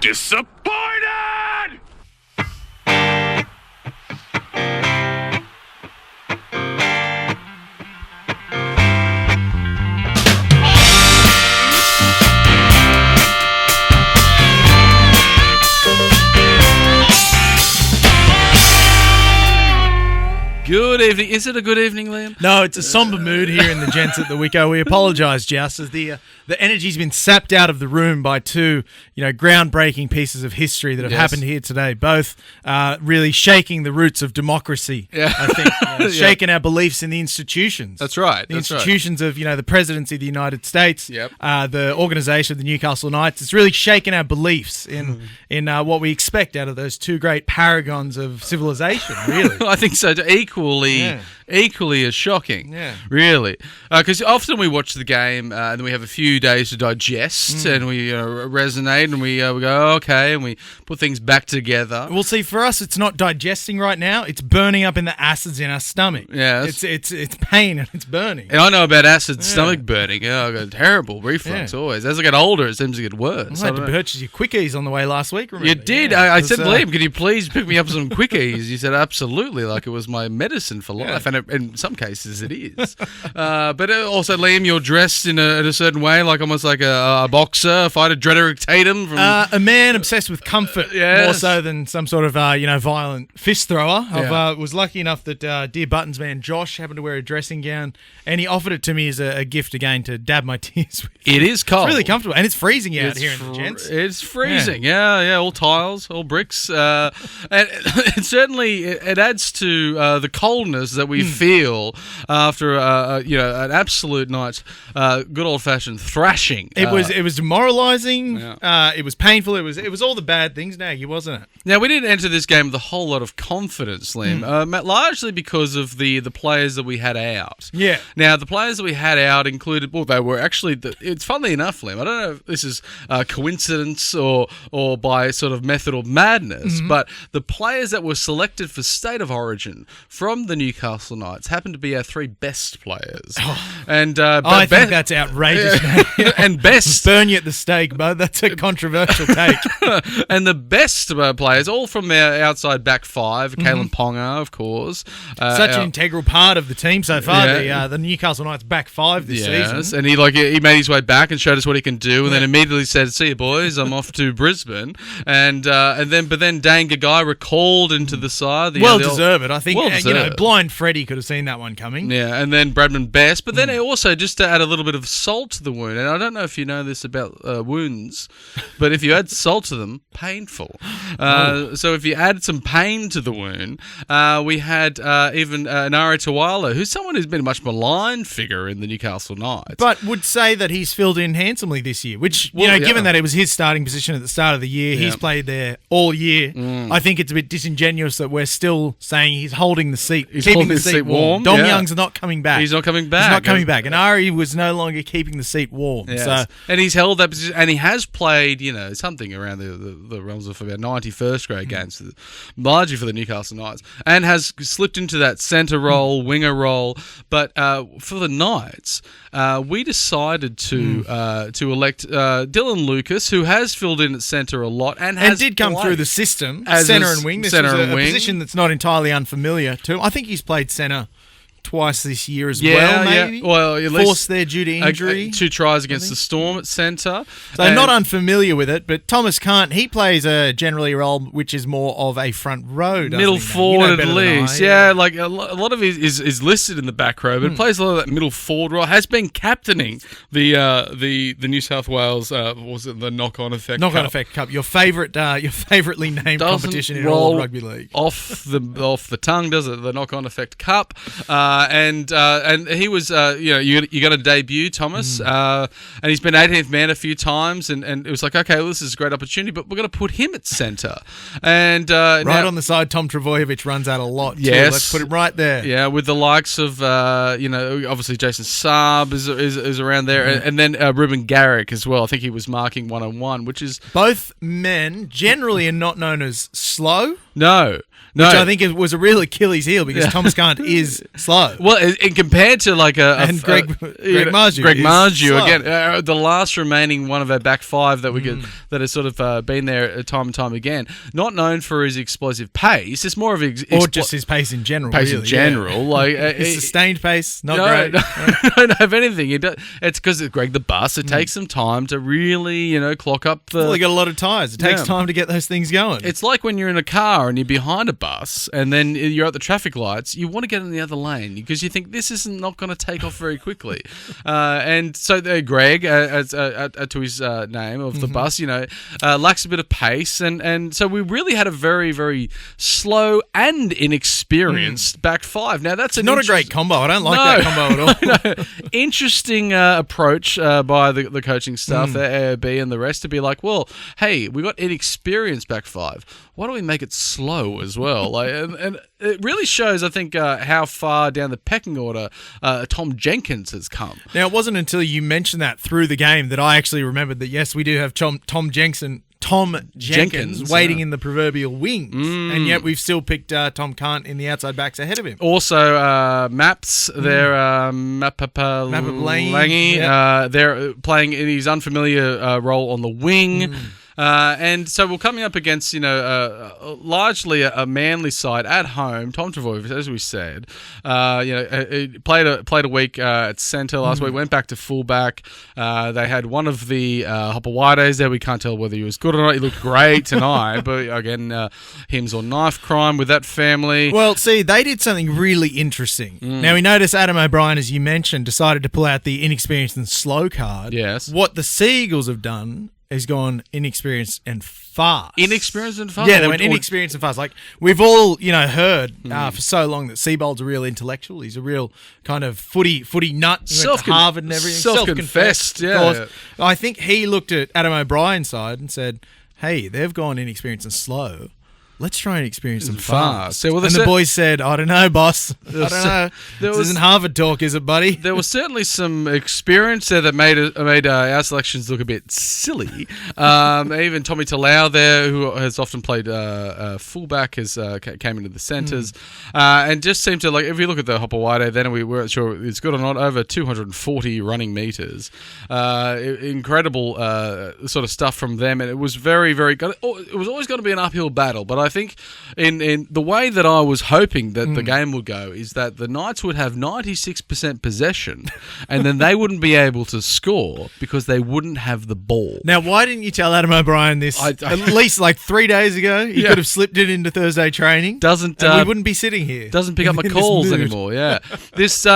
Disappointed! Good evening. Is it a good evening, Liam? No, it's a somber mood here in the Gents at the Wicco. We apologise, Joust, as the energy's been sapped out of the room by two, groundbreaking pieces of history that have happened here today. Both really shaking the roots of democracy. Yeah. I think shaking our beliefs in the institutions. That's right. The institutions of the presidency of the United States. Yep. The organisation of the Newcastle Knights. It's really shaken our beliefs in what we expect out of those two great paragons of civilization. Really, I think so. Equally as shocking, really. Because often we watch the game and then we have a few days to digest and we resonate and we go, okay, and we put things back together. Well, see, for us, it's not digesting right now. It's burning up in the acids in our stomach. Yeah, it's pain and it's burning. And I know about acid stomach burning. I got terrible reflux always. As I get older, it seems to get worse. I had to purchase your quickies on the way last week, remember? You did. I said, Liam, can you please pick me up some quickies? You said, absolutely, like it was my medicine for life. And in some cases, it is. But also, Liam, you're dressed in a certain way, like almost like a boxer, a fighter, Drederick Tatum. From a man obsessed with comfort, more so than some sort of violent fist thrower. I was lucky enough that dear Buttons man Josh happened to wear a dressing gown, and he offered it to me as a gift again to dab my tears with. It is cold. It's really comfortable, and it's freezing out here in the Gents. It's freezing, yeah, all tiles, all bricks. And it certainly it adds to the coldness that we feel after an absolute night's good old fashioned thrashing. It was demoralising. Yeah. It was painful. It was all the bad things, Nagy, wasn't it? Now we didn't enter this game with a whole lot of confidence, Liam, largely because of the players that we had out. Yeah. Now the players that we had out included. Well, they were actually. It's funnily enough, Liam. I don't know if this is coincidence or by sort of method or madness, but the players that were selected for State of Origin from the Newcastle Knights happened to be our three best players. And I think that's outrageous. And best burn you at the stake, bud. That's a controversial take. And the best players, all from our outside back five. Kalen Ponga, of course, such an integral part of the team so far. The Newcastle Knights back five this season. And he made his way back and showed us what he can do, and then immediately said, "See you, boys, I'm off to Brisbane." And then Dane Gagai recalled into the side. Well deserved. I think blind Freddie could have seen that one coming. Yeah, and then Bradman Best. But then also, just to add a little bit of salt to the wound, and I don't know if you know this about wounds, but if you add salt to them, painful. So if you add some pain to the wound, we had even Nari Tawala, who's someone who's been a much maligned figure in the Newcastle Knights. But would say that he's filled in handsomely this year, which, given that it was his starting position at the start of the year, he's played there all year. I think it's a bit disingenuous that we're still saying he's holding the seat, keeping the seat warm. Dom Young's not coming back. He's not coming back. He's not coming back. And Ari was no longer keeping the seat warm. Yes. So, and he's held that position, and he has played, something around the realms of about 90 first grade games, largely for the Newcastle Knights, and has slipped into that centre role, winger role. But for the Knights, we decided to elect Dylan Lucas, who has filled in at centre a lot and did come through the system, centre and wing. This was a position that's not entirely unfamiliar to him. I think he's played centre twice this year as well, maybe. Yeah. Well, at least forced there due to injury. 2 tries against the Storm at centre. So not unfamiliar with it, but Thomas Kant, he plays generally a role which is more of a front row, middle forward at least. Like a lot of it is listed in the back row, but plays a lot of that middle forward role. Has been captaining the New South Wales was it the knock-on effect Cup, your favouritely named competition in all of rugby league. Off the tongue, does it? The knock-on effect cup. And he was, you got to debut, Thomas, and he's been 18th man a few times, and it was like, okay, well, this is a great opportunity, but we're going to put him at centre. And on the side, Tom Travojevic runs out a lot, too. Yes. Let's put him right there. Yeah, with the likes of, obviously Jason Saab is around there, and then Ruben Garrick as well. I think he was marking 1-on-1, which is... Both men generally are not known as slow. No. Which I think was a real Achilles heel because Thomas Kant is slow. Well, and compared to like Greg Marju. Greg Marju again, the last remaining one of our back five that we that has sort of been there time and time again. Not known for his explosive pace. It's more of or just his pace in general. Like his sustained pace, not great. I don't have anything. It's because it's Greg the Bus. It takes some time to really, clock up the. Well, he got a lot of tires. It takes time to get those things going. It's like when you're in a car and you're behind a bus and then you're at the traffic lights, you want to get in the other lane because you think this is not going to take off very quickly. And so Greg, to his name of the bus, lacks a bit of pace. And so we really had a very, very slow and inexperienced back five. Now, that's not a great combo. I don't like that combo at all. Interesting approach by the coaching staff, the AOB and the rest to be like, well, hey, we got inexperienced back five. Why don't we make it slow as well? And it really shows, I think, how far down the pecking order Tom Jenkins has come. Now, it wasn't until you mentioned that through the game that I actually remembered that, yes, we do have Tom Jenkins waiting in the proverbial wings, and yet we've still picked Tom Kant in the outside backs ahead of him. Also, Maps, they're Lange, they're playing in his unfamiliar role on the wing. And so we're coming up against, largely a Manly side at home. Tom Travoy, as we said, played a week at centre last week, went back to fullback. They had one of the Hopawaides there. We can't tell whether he was good or not. He looked great tonight, but again, hymns or knife crime with that family. Well, see, they did something really interesting. Now, we noticed Adam O'Brien, as you mentioned, decided to pull out the inexperienced and slow card. Yes. What the Seagulls have done has gone inexperienced and fast. Inexperienced and fast? Yeah, they went inexperienced and fast. Like, we've all, heard for so long that Seabold's a real intellectual. He's a real kind of footy nut. He went to Harvard and everything. Self-confessed, yeah. I think he looked at Adam O'Brien's side and said, hey, they've gone inexperienced and slow. Let's try and experience them fast. And the boys said, I don't know, boss. I don't know. This isn't Harvard talk, is it, buddy? There was certainly some experience there that made our selections look a bit silly. Even Tommy Talau there, who has often played fullback, came into the centres. And just seemed to, like, if you look at the Hopawade, then we weren't sure it's good or not, over 240 running metres. Incredible sort of stuff from them. And it was very, very good. It was always going to be an uphill battle, but I think in the way that I was hoping that the game would go is that the Knights would have 96% possession and then they wouldn't be able to score because they wouldn't have the ball. Now, why didn't you tell Adam O'Brien this at least like 3 days ago? He could have slipped it into Thursday training. We wouldn't be sitting here. Doesn't pick up my calls anymore. Yeah, this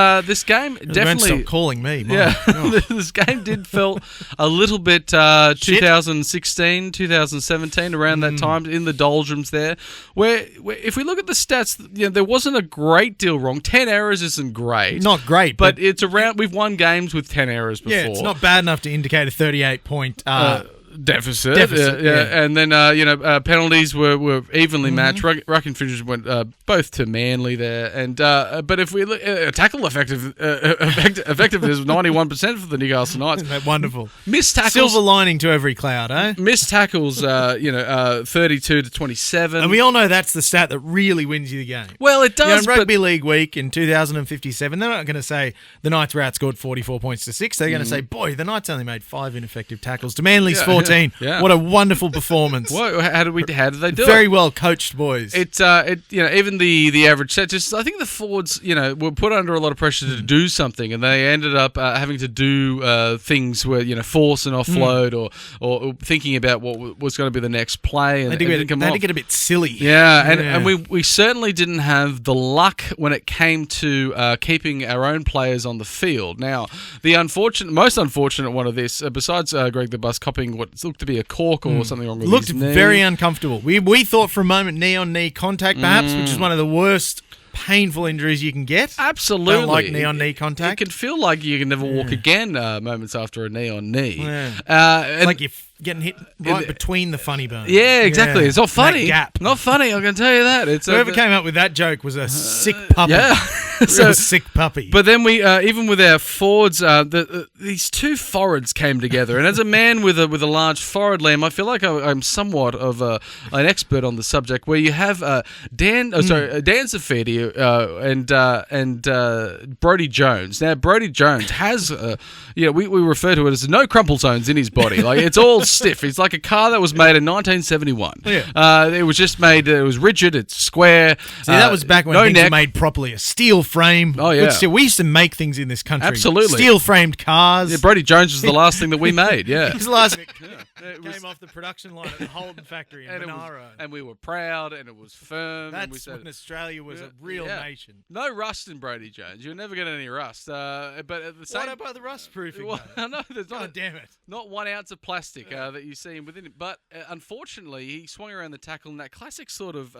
game definitely stop calling me. This game did feel a little bit 2016, 2017 around that time in the doldrums there. Where if we look at the stats, there wasn't a great deal wrong. 10 errors isn't great. Not great. But it's around, we've won games with 10 errors before. Yeah, it's not bad enough to indicate a 38-point deficit. And then, penalties were evenly matched. Ruck and finishes went both to Manly there. And but if we look at tackle effectiveness was 91% for the Newcastle Knights. Isn't that wonderful? Missed tackles. Silver lining to every cloud, eh? Missed tackles, 32 to 27. And we all know that's the stat that really wins you the game. Well, it does. In Rugby League week in 2057, they're not going to say the Knights were outscored 44 points to 6. They're going to say, boy, the Knights only made 5 ineffective tackles to Manly's 14. Yeah. What a wonderful performance! How did they do it? Very well coached, boys. Even the average set. I think the forwards, were put under a lot of pressure to do something, and they ended up having to do things where force and offload, or thinking about what was going to be the next play. And they did get a bit silly. Yeah, and we certainly didn't have the luck when it came to keeping our own players on the field. Now, the most unfortunate one of this, besides Greg the Bus copying what looked to be a cork or something wrong with his knee. Looked very uncomfortable. We thought for a moment knee-on-knee contact, perhaps, which is one of the worst painful injuries you can get. Absolutely. Don't like knee-on-knee contact. It can feel like you can never walk again moments after a knee-on-knee. Yeah. It's like you're getting hit between the funny bones. Yeah, exactly. Yeah. It's not funny. That gap. Not funny, I can tell you that. Whoever came up with that joke was a sick puppet. Yeah. Real sick puppy. But then we, even with our forwards, these two forwards came together. And as a man with a large forward, Liam, I feel like I'm somewhat of an expert on the subject. Where you have Dan Saifiti and Brodie Jones. Now Brodie Jones has, we refer to it as no crumple zones in his body. Like it's all stiff. It's like a car that was made in 1971. Yeah. It was just made. It was rigid. It's square. See, that was back when no things neck. were made properly. A steel frame. Oh, yeah. We used to make things in this country. Absolutely. Steel framed cars. Yeah, Brodie Jones was the last thing that we made. Yeah. It was the last. Came off the production line at the Holden factory in Monaro. And we were proud, and it was firm. That's and we said, when Australia was a real nation. No rust in Brodie Jones. You'll never get any rust. But at the same, what about the rust proofing? Well, no, there's not. God damn it! Not 1 ounce of plastic that you see within it. But unfortunately, he swung around the tackle in that classic sort of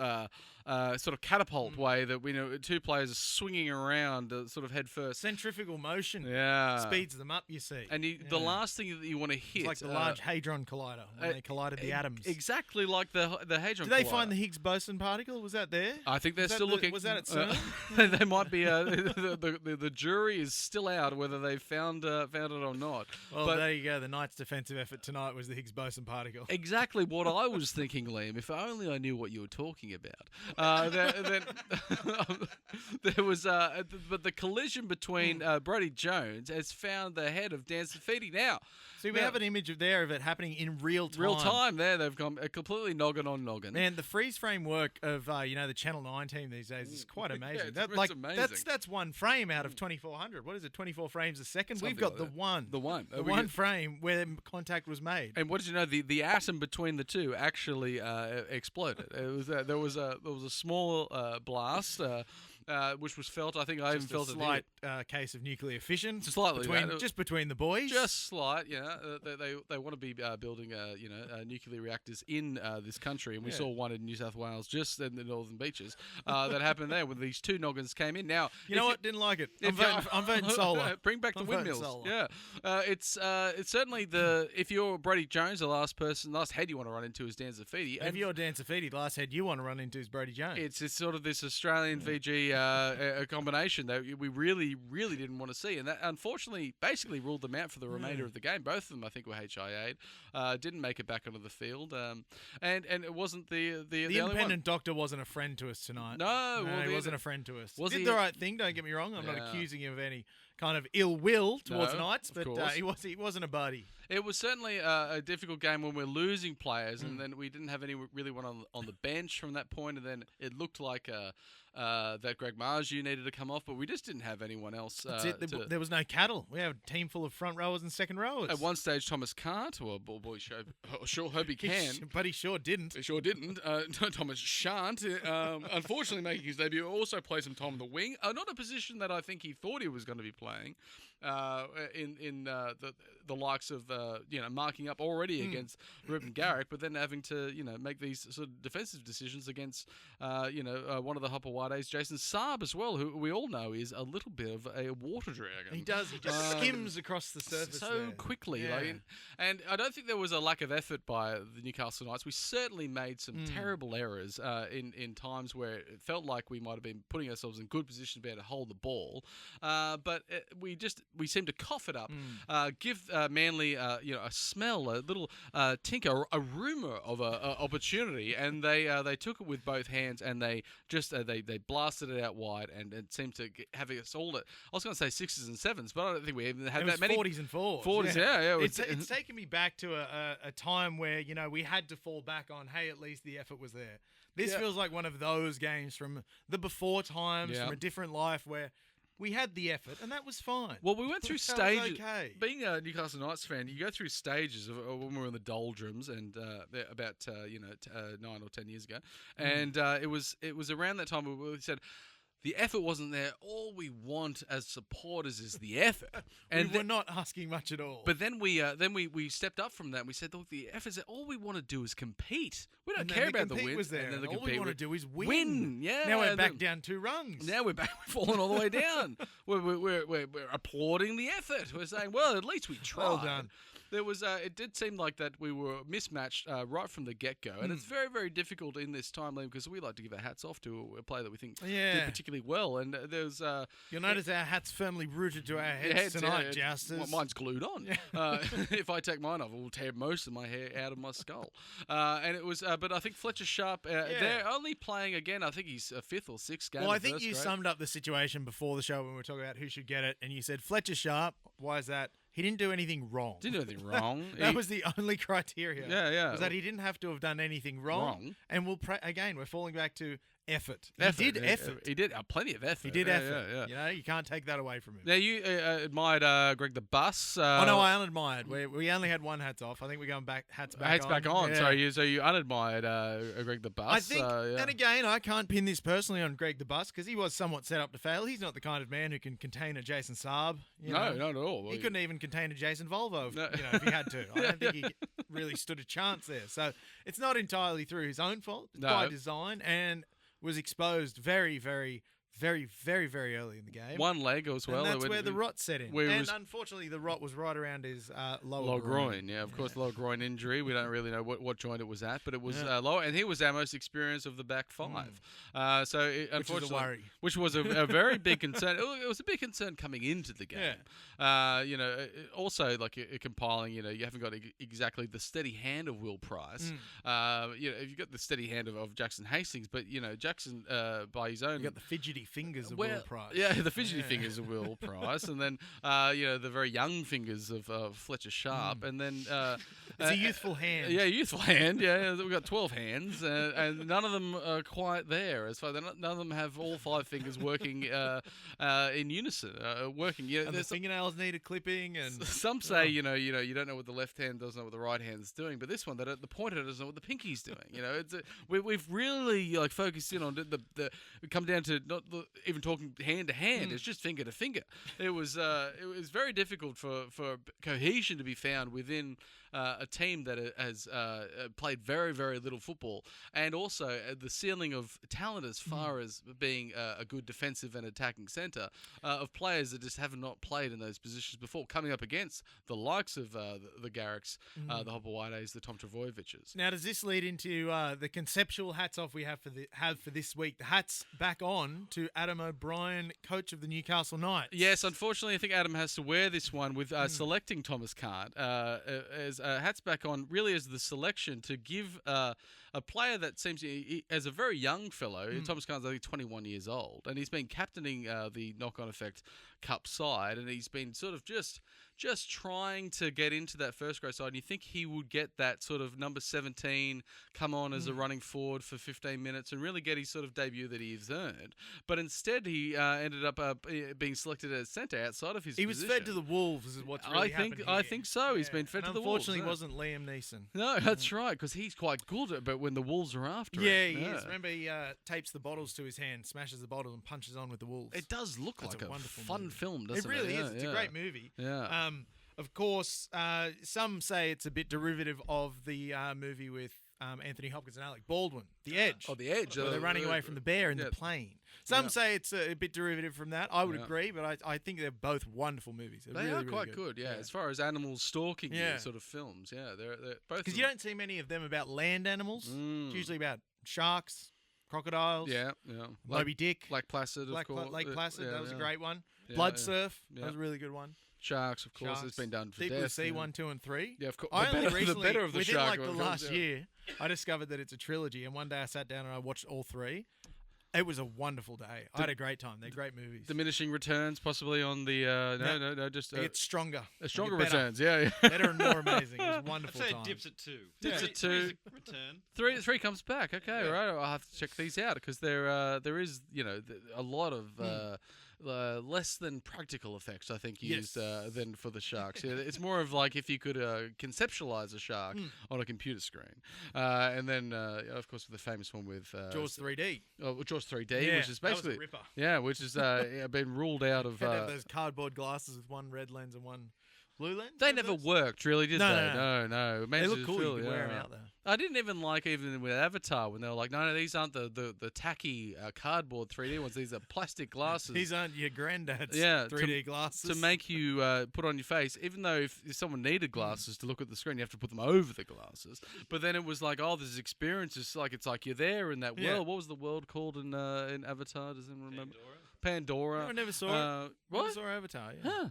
catapult way that we know two players are swinging around sort of head first. Centrifugal motion. Yeah. Speeds them up, you see. And the last thing that you want to hit. It's like the Large Hadron Collider when they collided the atoms. Exactly like the Hadron Collider. Did they find the Higgs boson particle? Was that there? I think they're still looking. Was that at CERN? They might be. The jury is still out whether they found it or not. Well, there you go. The Knights' defensive effort tonight was the Higgs boson particle. Exactly what I was thinking, Liam. If only I knew what you were talking about. Then there was, but the collision between Brodie Jones has found the head of Dan Saifiti. Now, see, we have an image of it happening in real time. Real time. There, they've gone completely noggin on noggin. Man, the freeze frame work of the Channel 9 team these days is quite amazing. Yeah, it's amazing. That's one frame out of 2400. What is it? 24 frames a second. Something We've got like the one. The one. The one frame where contact was made. And what did you know? The atom between the two actually exploded. It was there was a small blast. Which was felt. I think I even felt a slight case of nuclear fission. Slightly, just between the boys. Just slight, yeah. They want to be building, nuclear reactors in this country, and we saw one in New South Wales, just in the Northern Beaches, that happened there when these two noggins came in. Now, you know what? Didn't like it. I'm voting solar. Bring back the windmills. Yeah, it's certainly if you're Brodie Jones, the last head you want to run into is Dan Saifiti. If you're Dan Saifiti, the last head you want to run into is Brodie Jones. It's sort of this Australian Fiji. A combination that we really, really didn't want to see, and that unfortunately basically ruled them out for the remainder of the game. Both of them, I think, were HIA'd. Didn't make it back onto the field, and it wasn't the independent doctor wasn't a friend to us tonight. No, he wasn't a friend to us. Did the right thing. Don't get me wrong. I'm not accusing him of any kind of ill will towards Knights, but he wasn't a buddy. It was certainly a difficult game when we're losing players, and then we didn't have anyone on the bench from that point, and then it looked like that Greg Marju needed to come off, but we just didn't have anyone else. There was no cattle. We have a team full of front rowers and second rowers. At one stage, Thomas can't, or boy, sure hope he can. But he sure didn't. He sure didn't. Thomas shan't. Unfortunately, making his debut, also played some time on the wing. Not a position that I think he thought he was going to be playing. In the likes of marking up already against Ruben Garrick, but then having to make these sort of defensive decisions against one of the Hopawades, Jason Saab as well, who we all know is a little bit of a water dragon. He does. He just skims across the surface so quickly. Yeah. And I don't think there was a lack of effort by the Newcastle Knights. We certainly made some terrible errors in times where it felt like we might have been putting ourselves in good position to be able to hold the ball, but we seem to cough it up, give Manly a smell, a little tinker, a rumour of a opportunity, and they took it with both hands, and they just they blasted it out wide, and it seemed to have us all at, I was going to say 6s and 7s, but I don't think we even had that many 40s and 4s. 40s, yeah. It's taken me back to a time where we had to fall back on, hey, at least the effort was there. This feels like one of those games from the before times, from a different life, where we had the effort, and that was fine. Well, we went through stages. Okay. Being a Newcastle Knights fan, you go through stages of when we were in the doldrums, and about 9 or 10 years ago, and it was around that time where we said, the effort wasn't there. All we want as supporters is the effort, and we were not asking much at all. But then we stepped up from that. And we said, look, the effort is all we want to do is compete. We don't care about the win. Was there. And all we want to do is win. Win, yeah. Now we're back down 2 rungs. Now we're back. We're falling all the way down. We're applauding the effort. We're saying, well, at least we tried. Well done. there was. It did seem like that we were mismatched right from the get-go, and it's very, very difficult in this time, Liam, because we like to give our hats off to a player that we think did particularly well. And there's. You'll notice our hats firmly rooted to our heads tonight, Justice. Mine's glued on. If I take mine off, it will tear most of my hair out of my skull. And it was, but I think Fletcher Sharp. They're only playing again. I think he's a 5th or 6th game. Well, I think you summed up the situation before the show when we were talking about who should get it, and you said Fletcher Sharp. Why is that? He didn't do anything wrong. Didn't do anything wrong. That was the only criteria. Yeah. Was that he didn't have to have done anything wrong. And we're falling back to effort. He did effort. He did plenty of effort. He did effort. Yeah. You know, you can't take that away from him. Now, you admired Greg the Bus. No, I unadmired. We only had one hats off. I think we're going back. Hats back on. Yeah. So you unadmired Greg the Bus. I think, and again, I can't pin this personally on Greg the Bus because he was somewhat set up to fail. He's not the kind of man who can contain a Jason Saab. No, not at all. He couldn't even contain a Jason Volvo, if he had to. I don't think he really stood a chance there. So it's not entirely through his own fault. It's by design, and was exposed very, very, very, very, very early in the game. One leg as well. And that's where the rot set in. And unfortunately, the rot was right around his lower groin. Yeah, of course, lower groin injury. We don't really know what joint it was at, but it was lower. And he was our most experienced of the back five. Unfortunately, which was a very big concern. It was a big concern coming into the game. Also, like compiling, you haven't got exactly the steady hand of Will Price. You've got the steady hand of Jackson Hastings, but Jackson by his own. You got the fidgety fingers of Will Price. Yeah, the fidgety fingers of Will Price, and then the very young fingers of Fletcher Sharp, and then it's a youthful hand. Yeah, youthful hand. Yeah, we've got 12 hands, and none of them are quite there. As far none of them have all 5 fingers working in unison. Working. And the fingernails need a clipping, and some say you don't know what the left hand doesn't know what the right hand's doing, but this one the pointer doesn't know what the pinky's doing. We've really focused in on the come down to not even talking hand to hand. It's just finger to finger. It was very difficult for cohesion to be found within a team that has played very, very little football, and also the ceiling of talent as far as being a good defensive and attacking centre of players that just have not played in those positions before, coming up against the likes of the Garricks, the Hopewades, the Tom Travojeviches. Now, does this lead into the conceptual hats off we have for this week? The hats back on to Adam O'Brien, coach of the Newcastle Knights. Yes, unfortunately, I think Adam has to wear this one with selecting Thomas Cant as hats back on, really as the selection to give a player that seems, as a very young fellow, Thomas Cant's I think 21 years old, and he's been captaining the Knock-On Effect Cup side, and he's been sort of just trying to get into that first grade side, and you think he would get that sort of number 17, come on as a running forward for 15 minutes and really get his sort of debut that he's earned. But instead, he ended up being selected as centre outside of his position. He was fed to the Wolves, is what's really happened here. I think so. He's been fed to the Wolves. Unfortunately, wasn't Liam Neeson. No, that's right, because he's quite good, but when the Wolves are after him. He is. Remember, he tapes the bottles to his hand, smashes the bottle, and punches on with the Wolves. It does look like a fun film, doesn't it? It really is. It's a great movie. Yeah. Of course, some say it's a bit derivative of the movie with Anthony Hopkins and Alec Baldwin, The Edge. Oh, The Edge. Where they're running away from the bear in the plane. Some say it's a bit derivative from that. I would agree, but I think they're both wonderful movies. They are quite good, yeah. As far as animal stalking sort of films, they're both. Because you don't see many of them about land animals. It's usually about sharks, crocodiles. Yeah. Moby Dick. Lake Placid, of course. Lake Placid, that was a great one. Blood Surf, that was a really good one. Sharks, of course, it's been done for Deep death. Blue Sea 1, 2, and 3. Yeah, of course. I only recently, the better of the within shark. The last year, I discovered that it's a trilogy, and one day I sat down and I watched all 3. It was a wonderful day. I had a great time. They're great movies. Diminishing returns, possibly on the no, just it gets stronger. Stronger returns, yeah. Better and more amazing. It was a wonderful I'd say time. it dips at 2. Dips at 2. Return. 3 comes back. Okay, right. I'll have to check these out because there is a lot of less than practical effects, I think, used than for the sharks. It's more of like if you could conceptualize a shark on a computer screen, and then of course with the famous one with Jaws 3D. Jaws 3D, which is basically that was a ripper. which has been ruled out of Had to have those cardboard glasses with one red lens and one Blue lens? They never worked, really, did they? No. It They makes look you cool. feel, You can wear yeah. them out there. I didn't even like even with Avatar when they were like, no, these aren't the tacky cardboard 3D ones. These are plastic glasses. These aren't your granddad's 3D glasses. To make you put on your face, even though if someone needed glasses to look at the screen, you have to put them over the glasses. But then it was like, oh, this experience is like, it's like you're there in that world. What was the world called in Avatar? Does anyone remember? Pandora. No, I never saw it. What? Never saw Avatar, yeah. Huh.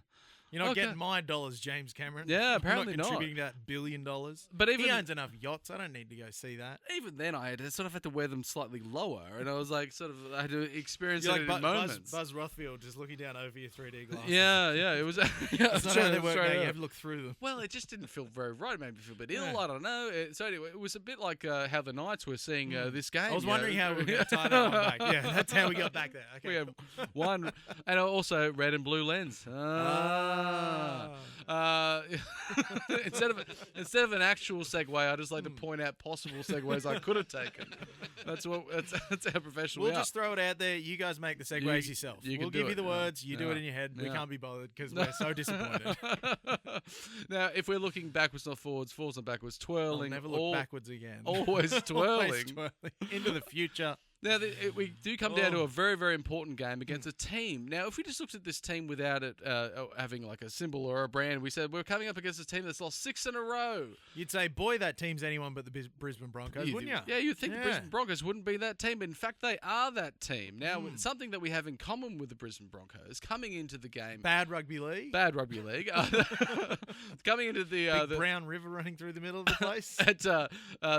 You're not getting my dollars, James Cameron. Yeah, apparently I'm not not. contributing that $1 billion. But even he owns enough yachts. I don't need to go see that. Even then, I had to wear them slightly lower, and I was like, I had to experience You're it like in moments. Buzz Rothfield just looking down over your 3D glasses. Yeah, it was. That's not how they work. You have to look through them. Well, it just didn't feel very right. It made me feel a bit ill. I don't know. So anyway, it was a bit like how the Knights were seeing this game. I was wondering how we were going to tie that one back. Yeah, that's how we got back there. Okay. We had one, and also red and blue lens. Instead of an actual segue, I just like to point out possible segues I could have taken. That's how professional We'll we are. just throw it out there. You guys make the segues yourself. We'll give you the words. You do it in your head. We can't be bothered because we're so disappointed. Now, if we're looking backwards, not forwards, forwards, not backwards, twirling. I'll never look backwards again. Always twirling. Always twirling. Into the future. Now, we do come down to a very, very important game against a team. Now, if we just looked at this team without it having like a symbol or a brand, we said we're coming up against a team that's lost 6 in a row. You'd say, boy, that team's anyone but the Brisbane Broncos, wouldn't you? Yeah, you'd think the Brisbane Broncos wouldn't be that team, but in fact, they are that team. Now, something that we have in common with the Brisbane Broncos coming into the game. Bad rugby league. Coming into the brown river running through the middle of the place.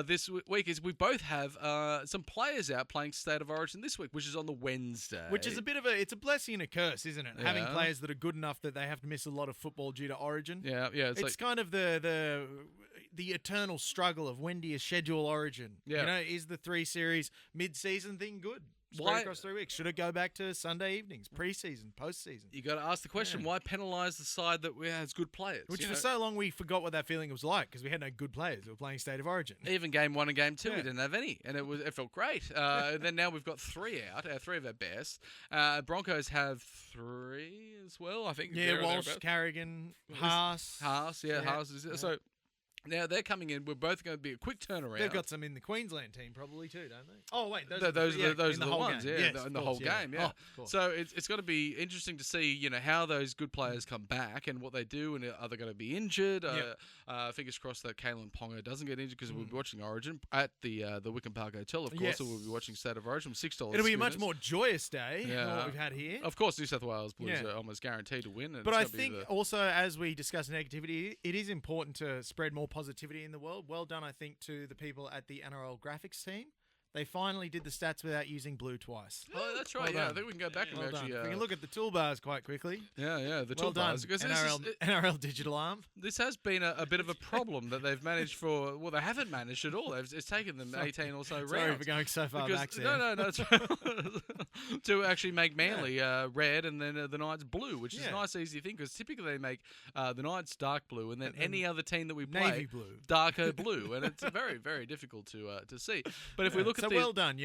This week is we both have some players out playing State of Origin this week, which is on the Wednesday. Which is it's a blessing and a curse, isn't it? Having players that are good enough that they have to miss a lot of football due to Origin. Yeah. It's like, kind of the eternal struggle of when do you schedule Origin? Yeah. You know, is the 3 series mid-season thing good? Spread across 3 weeks. Should it go back to Sunday evenings, pre-season, post-season? You got to ask the question: why penalise the side that has good players? Which for so long we forgot what that feeling was like because we had no good players. We were playing State of Origin. Even game 1 and game 2, we didn't have any, and it felt great. Then now we've got 3 out, 3 of our best. Broncos have 3 as well, I think. Yeah, Walsh, Carrigan, Haas. Haas. So. Now they're coming in. We're both going to be a quick turnaround. They've got some in the Queensland team probably too, don't they? Oh wait, those are the ones. Game. Yeah, yes, in the whole game. Yeah. Oh, so it's going to be interesting to see, how those good players come back and what they do, and are they going to be injured? Fingers crossed that Kalen Ponga doesn't get injured because we'll be watching Origin at the Wickham Park Hotel. Of course, so we'll be watching State of Origin with $6. It'll be a much more joyous day than what we've had here. Of course, New South Wales Blues are almost guaranteed to win. But I think also, as we discuss negativity, it is important to spread more positivity in the world. Well done, I think, to the people at the NRL graphics team. They finally did the stats without using blue twice. Oh, that's right. I think we can go back and actually. We can look at the toolbars quite quickly. Yeah, the toolbars. Because NRL digital arm. This has been a bit of a problem that they've managed for. Well, they haven't managed at all. It's taken them 18 or so rounds. Sorry for going so far back there. No. To actually make Manly red and then the Knights blue, which is a nice, easy thing because typically they make the Knights dark blue and then any other team that we play navy blue, darker blue, and it's very, very difficult to see. But if we look at well done.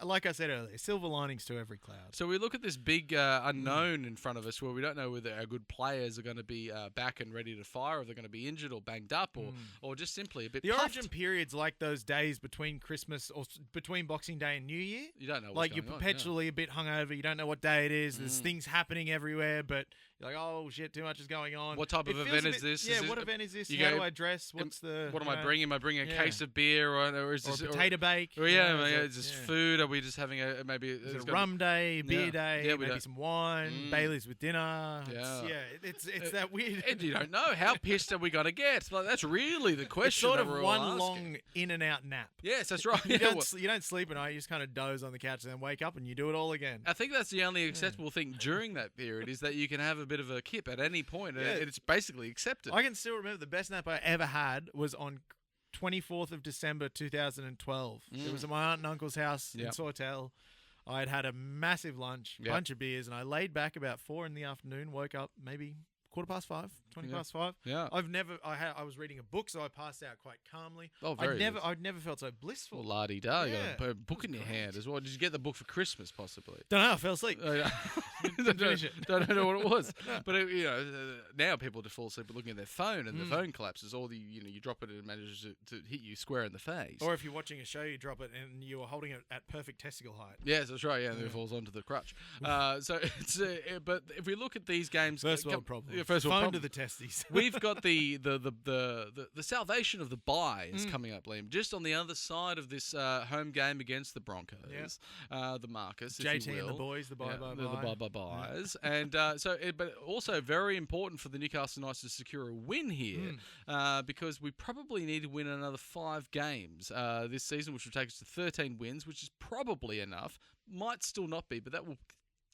Like I said earlier, silver linings to every cloud. So we look at this big unknown in front of us where we don't know whether our good players are going to be back and ready to fire, or they're going to be injured or banged up, or just simply a bit The puffed. Origin period's like those days between Christmas or between Boxing Day and New Year. You don't know what's like going you're perpetually a bit hungover. You don't know what day it is. There's things happening everywhere, but you're like, oh shit, too much is going on. What type of event is this? Yeah, what event is this? How do I dress? What's the? What am I bringing? Am I bringing a case of beer, or is this a potato bake? Is this food? Are we just having maybe is it a rum day, beer day, maybe some wine, Bailey's with dinner? It's that weird. And you don't know how pissed are we going to get. Like, that's really the question. It's sort of that we're one all long in and out nap. Yes, that's right. You don't sleep at night. You just kind of doze on the couch and then wake up and you do it all again. I think that's the only acceptable thing during that period is that you can have a bit of a kip at any point. And it's basically accepted. I can still remember the best nap I ever had was on 24th of December 2012. It was at my aunt and uncle's house in Sawtell. I had a massive lunch, bunch of beers, and I laid back about 4 in the afternoon, woke up maybe 5:15, 20 past 5. Yeah. I was reading a book, so I passed out quite calmly. Oh, very good. I'd never felt so blissful. Well, la-di-da. You Yeah. got a book in your hand as well. Did you get the book for Christmas, possibly? Don't know, I fell asleep. Don't know what it was. But, now people just fall asleep looking at their phone, and the phone collapses, or you drop it and it manages to hit you square in the face. Or if you're watching a show, you drop it and you are holding it at perfect testicle height. Yes, that's right. Yeah, and then it falls onto the crutch. So it's. But if we look at these games, First world problem. Yeah, first world phone problem. to the testes. We've got the salvation of the bye is coming up, Liam. Just on the other side of this home game against the Broncos, the Marcus, if JT you will. and the boys, the bye-bye-byes. And but also very important for the Newcastle Knights to secure a win here, because we probably need to win another 5 games this season, which will take us to 13 wins, which is probably enough. Might still not be, but that will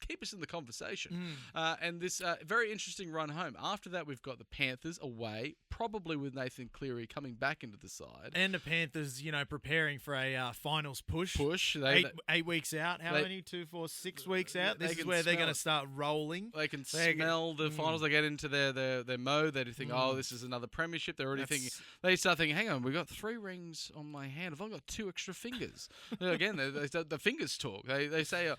keep us in the conversation. And this very interesting run home. After that, we've got the Panthers away, probably with Nathan Cleary coming back into the side. And the Panthers, preparing for a finals push. 8 weeks out. How many? 2, 4, 6 weeks out. This is where they're going to start rolling. They can smell the finals. They get into their mode. They think, this is another premiership. They're already thinking. They start thinking, hang on, we've got 3 rings on my hand. I've only got 2 extra fingers. Again, the fingers talk. They say,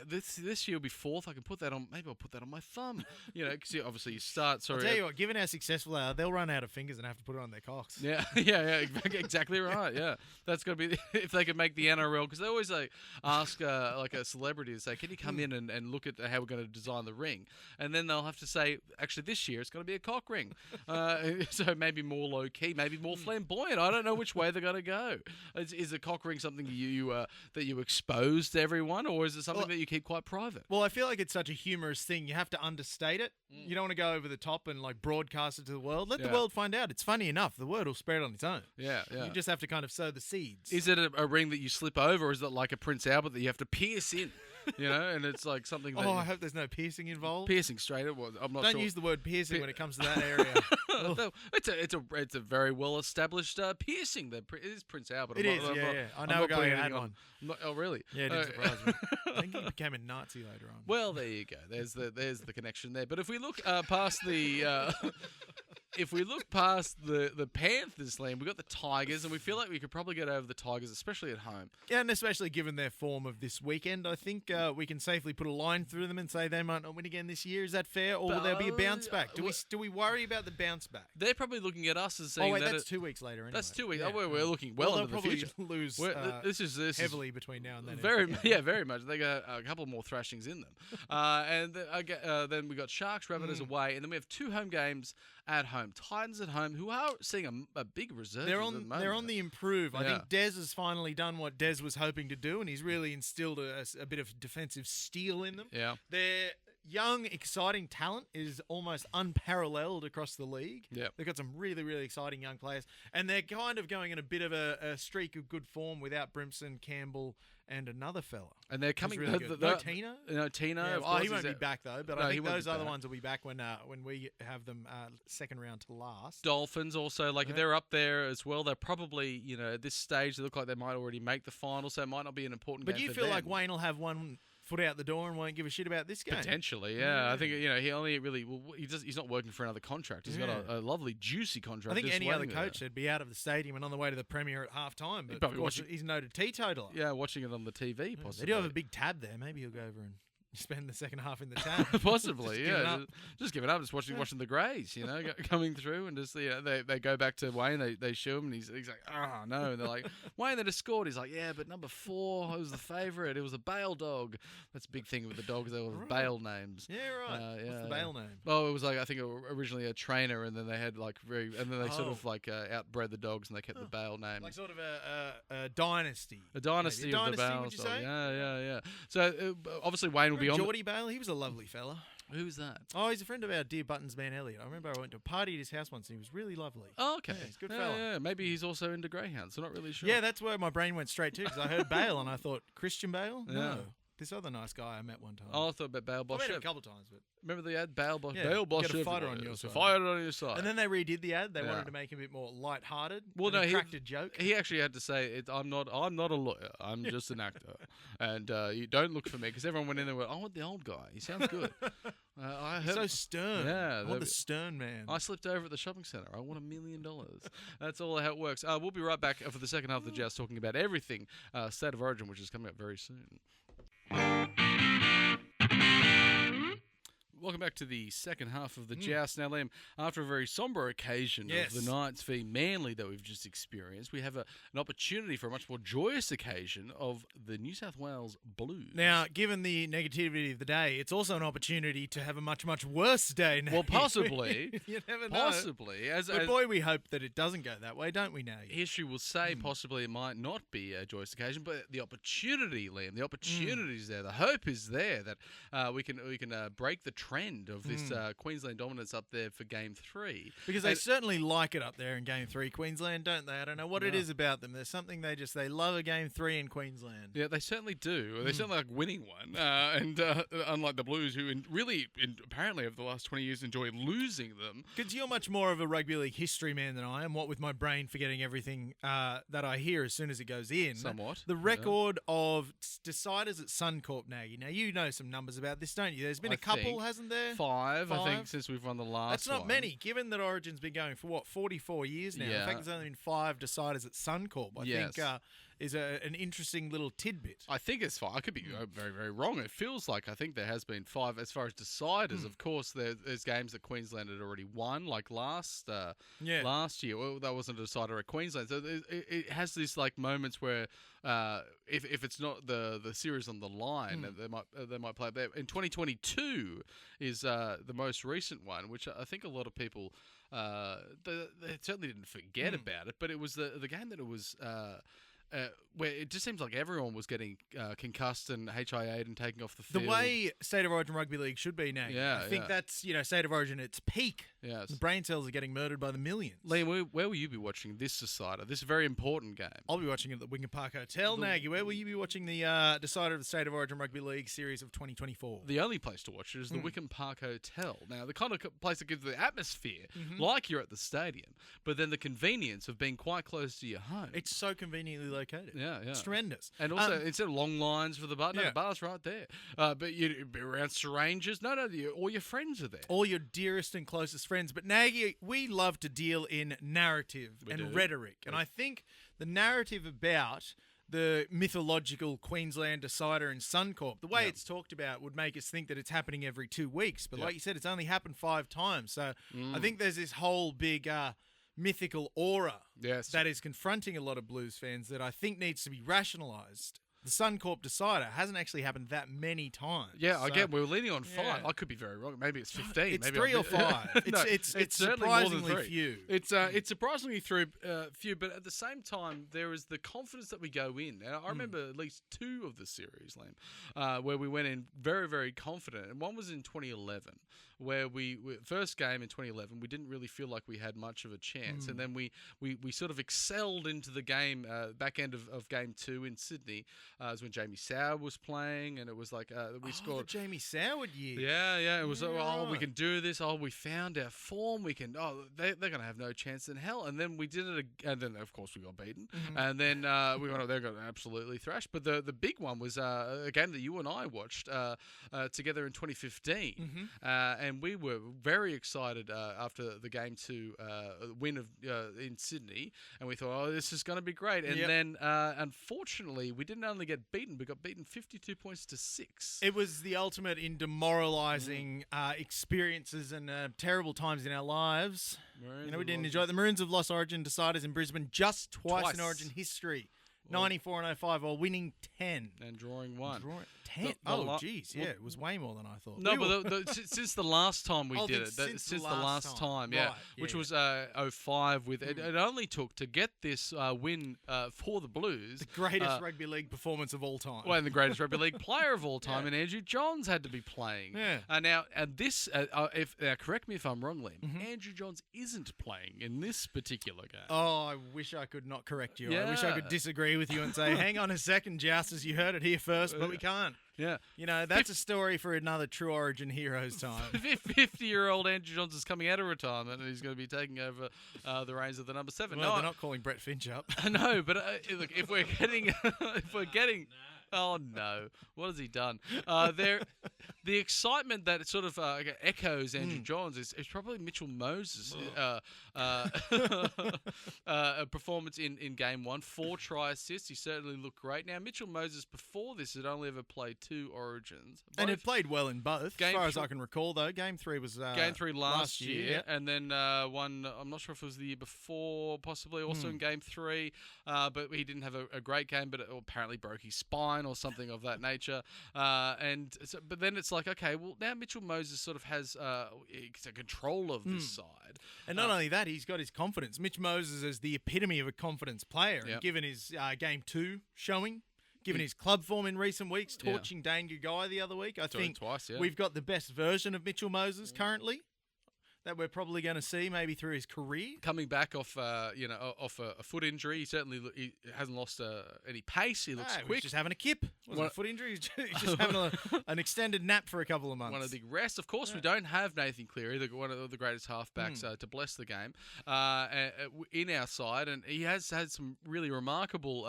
this year will be 4th. I can put that on. Maybe I'll put that on my thumb. Because obviously you start. Sorry, I'll tell you what. Given how successful they are, they'll run out of fingers and have to put it on their cocks. Yeah, exactly right. Yeah, that's got to be if they could make the NRL, because they always ask like a celebrity to say, can you come in and look at how we're going to design the ring, and then they'll have to say, actually this year it's going to be a cock ring. So maybe more low key, maybe more flamboyant. I don't know which way they're going to go. Is a cock ring something that you expose to everyone, or is it something that you keep quite private? Well, I feel like it's such a humorous thing. You have to understate it. You don't want to go over the top and broadcast it to the world. Let the world find out. It's funny enough. The word will spread on its own. Yeah. You just have to kind of sow the seeds. Is it a ring that you slip over, or is it like a Prince Albert that you have to pierce in? And it's like something that... I hope there's no piercing involved. Piercing straight. I'm not sure. Don't use the word piercing when it comes to that area. No, it's a very well established piercing. It is Prince Albert. It is. I know a guy who had one. Oh, really? Yeah, it didn't surprise me. I think he became a Nazi later on. Well, there you go. There's the connection there. But if we look past the the Panthers, Liam, we've got the Tigers, and we feel like we could probably get over the Tigers, especially at home. Yeah, and especially given their form of this weekend, I think we can safely put a line through them and say they might not win again this year. Is that fair, or will there be a bounce back? Do we worry about the bounce back? They're probably looking at us as saying that's 2 weeks later. Anyway. That's 2 weeks. Yeah. We're looking well into the future. Lose this heavily between now and then. Very much. They got a couple more thrashings in them, and then we got Sharks, Rabbitohs away, and then we have 2 home games at home. Titans at home, who are seeing a big resurgence. They're on the improve. I think Des has finally done what Des was hoping to do, and he's really instilled a bit of defensive steel in them. Yeah. Their young, exciting talent is almost unparalleled across the league. Yep. They've got some really, really exciting young players, and they're kind of going in a bit of a streak of good form without Brimson, Campbell, and another fella. And they're coming. Really good. No Tino. No Tino. Yeah, he won't be back though. But I think those other back. ones will be back when we have them second round to last. Dolphins also, they're up there as well. They're probably at this stage they look like they might already make the final, so it might not be an important. But game you for feel them. like Wayne will have one foot out the door and won't give a shit about this game. Potentially, yeah. I think he only really he's not working for another contract. He's got a lovely juicy contract. I think any other there. coach would be out of the stadium and on the way to the Premier at half time. But probably of course, he's a noted teetotaler. Yeah, watching it on the TV. Possibly. They do have a big tab there. Maybe he'll go over and spend the second half in the tab. Possibly, just give it up. Just watching the Greys, coming through, and just they go back to Wayne. They show him, and he's like, oh no, and they're like, Wayne, they just scored. He's like, yeah, but number 4 was the favourite. It was a Bale dog. That's a big thing with the dogs. They all have Bale names. Yeah, right. What's the Bale name? Well, it was I think originally a trainer, and then they had sort of outbred the dogs, and they kept the Bale name. Like sort of a dynasty. A dynasty of the Bale. Would you say? Yeah. So obviously Wayne will be on. Geordie Bale, he was a lovely fella. Who's that? Oh, he's a friend of our dear Buttons man Elliot. I remember I went to a party at his house once and he was really lovely. Oh, okay. Yeah, he's a good fella. Yeah, maybe he's also into greyhounds. I'm not really sure. Yeah, that's where my brain went straight to because I heard Bale and I thought, Christian Bale? Yeah. No. This other nice guy I met one time. Oh, I thought about Bale Bosch. I met him a couple of times, but remember the ad, Bale Bosch. Yeah, Bale Bosch. get a fighter on your side. Fighter on your side. And then they redid the ad. They wanted to make him a bit more light-hearted. Well, no, he cracked a joke. He actually had to say, "I'm not a lawyer. I'm just an actor, and you don't look for me." Because everyone went in there and went, "I want the old guy. He sounds good." So stern. Yeah, I want the stern man. I slipped over at the shopping centre. I want $1 million. That's all how it works. We'll be right back for the second half of the Joust, talking about everything State of Origin, which is coming up very soon. Welcome back to the second half of the Joust. Now, Liam, after a very sombre occasion of the Knights v Manly that we've just experienced, we have an opportunity for a much more joyous occasion of the New South Wales Blues. Now, given the negativity of the day, it's also an opportunity to have a much, much worse day now. Well, possibly. You never know. Possibly. But boy, we hope that it doesn't go that way, don't we now? History will say possibly it might not be a joyous occasion, but the opportunity, Liam, the opportunity is there. The hope is there that we can break the trend of this Queensland dominance up there for Game 3. Because they certainly like it up there in Game 3, Queensland, don't they? I don't know what it is about them. There's something they love a Game 3 in Queensland. Yeah, they certainly do. They certainly like winning one. And unlike the Blues, who apparently over the last 20 years enjoy losing them. Because you're much more of a rugby league history man than I am, what with my brain forgetting everything that I hear as soon as it goes in. Somewhat. The record of deciders at Suncorp, Nagy. Now, you know some numbers about this, don't you? There's been a couple, hasn't there? Five, I think, since we've won the last That's not one. many, given that Origin's been going for, 44 years now. Yeah. In fact, there's only been 5 deciders at Suncorp, I think, is an interesting little tidbit. I think it's 5. I could be very, very wrong. It feels like I think there has been 5. As far as deciders, of course, there's games that Queensland had already won, like last year. Well, that wasn't a decider at Queensland. So it has these like moments where if it's not the series on the line, they might play there. In 2022 is the most recent one, which I think a lot of people they certainly didn't forget about it, but it was the game that it was where it just seems like everyone was getting concussed and HIA'd and taking off the field. The way State of Origin Rugby League should be now. Yeah, I think that's, State of Origin at its peak. Yes. The brain cells are getting murdered by the millions. Liam, where will you be watching this decider, this very important game? I'll be watching it at the Winger Park Hotel. Nagy, where will you be watching the decider of the State of Origin Rugby League series of 2024? The only place to watch it is the Wickham Park Hotel. Now, the kind of place that gives the atmosphere, like you're at the stadium, but then the convenience of being quite close to your home. It's so conveniently located. Yeah. It's tremendous. And also, instead of long lines for the bar, the bar's right there. But you'd be around strangers. No, all your friends are there. All your dearest and closest friends. But Nagy, we love to deal in narrative and rhetoric. And I think the narrative about the mythological Queensland decider in Suncorp, the way it's talked about would make us think that it's happening every 2 weeks. But like you said, it's only happened 5 times. So I think there's this whole big mythical aura that is confronting a lot of Blues fans that I think needs to be rationalised. The Suncorp decider hasn't actually happened that many times. Yeah, again, we were leaning on 5. I could be very wrong. Maybe it's 15. It's maybe 3 or 5. It's surprisingly few. It's surprisingly few, but at the same time, there is the confidence that we go in. Now, I remember at least 2 of the series, Liam, where we went in very, very confident. And one was in 2011, where first game in 2011, we didn't really feel like we had much of a chance. And then we sort of excelled into the game, back end of game 2 in Sydney. It was when Jamie Soward was playing, and it was like we scored. The Jamie Soward year. Yeah. It was we can do this. We found our form. We can. They're going to have no chance in hell. And then we did it, and then of course we got beaten. And then we went. They got absolutely thrashed. But the big one was a game that you and I watched together in 2015, and we were very excited after the game 2 win in Sydney, and we thought, this is going to be great. And then unfortunately, we didn't only get beaten, we got beaten 52 points to 6. It was the ultimate in demoralising experiences and terrible times in our lives. We didn't enjoy it. The Maroons have lost Origin deciders in Brisbane just twice in Origin history. 94 and 05 while winning 10. And drawing 1. 10? It was way more than I thought. No, since the last time we did it, since the last time, which was 05 with it only took to get this win for the Blues. The greatest rugby league performance of all time. Well, and the greatest rugby league player of all time, and Andrew Johns had to be playing. Now, correct me if I'm wrong, Liam, Andrew Johns isn't playing in this particular game. Oh, I wish I could not correct you. I wish I could disagree with you and say, hang on a second, Joust, as you heard it here first, but we can't. Yeah. That's a story for another True Origin Heroes time. 50-year-old Andrew Johns is coming out of retirement, and he's going to be taking over the reins of the number 7. Well, they're not calling Brett Finch up. No, but look, if we're getting Oh no! What has he done? The excitement that sort of echoes Andrew Johns is probably Mitchell Moses' performance in game one. 4 try assists. He certainly looked great. Now Mitchell Moses before this had only ever played 2 Origins, and had played well in both. As far as I can recall, though, game 3 was game 3 last year, yeah. and then one. I'm not sure if it was the year before, possibly also in game 3, but he didn't have a great game, but it apparently broke his spine or something of that nature. But then it's like, okay, well now Mitchell Moses sort of has control of this side, and not only that, he's got his confidence. Mitch Moses is the epitome of a confidence player, and given his game 2 showing. Given his club form in recent weeks, torching Dane Gugai the other week, I think twice, we've got the best version of Mitchell Moses currently that we're probably going to see maybe through his career. Coming back off off a foot injury, he hasn't lost any pace. He looks quick. He's just having a kip. Wasn't a foot injury. He's just having an extended nap for a couple of months. One of the big rests. Of course, we don't have Nathan Cleary, one of the greatest halfbacks to bless the game, in our side, and he has had some really remarkable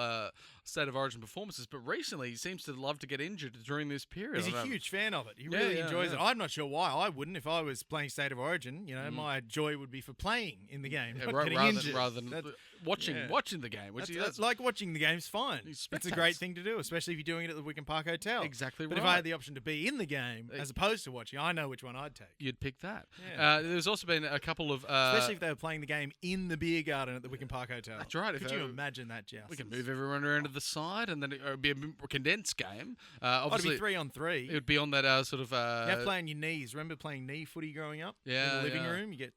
State of Origin performances. But recently, he seems to love to get injured during this period. He's a huge fan of it. He really enjoys it. I'm not sure why I wouldn't if I was playing State of Origin. My joy would be for playing in the game, not getting injured. Rather than watching the game. Which that's like watching the game's fine. It's a great thing to do, especially if you're doing it at the Wicken Park Hotel. Exactly right. But if I had the option to be in the game as opposed to watching, I know which one I'd take. You'd pick that. Yeah. There's also been a couple of... especially if they were playing the game in the beer garden at the Wicken Park Hotel. That's right. Could you imagine that, Joust? We can move everyone around to the side, and then it would be a condensed game. Obviously, it'd be 3-on-3. It would be on that sort of... you have to play on your knees. Remember playing knee footy growing up? Yeah. In the living room, you get...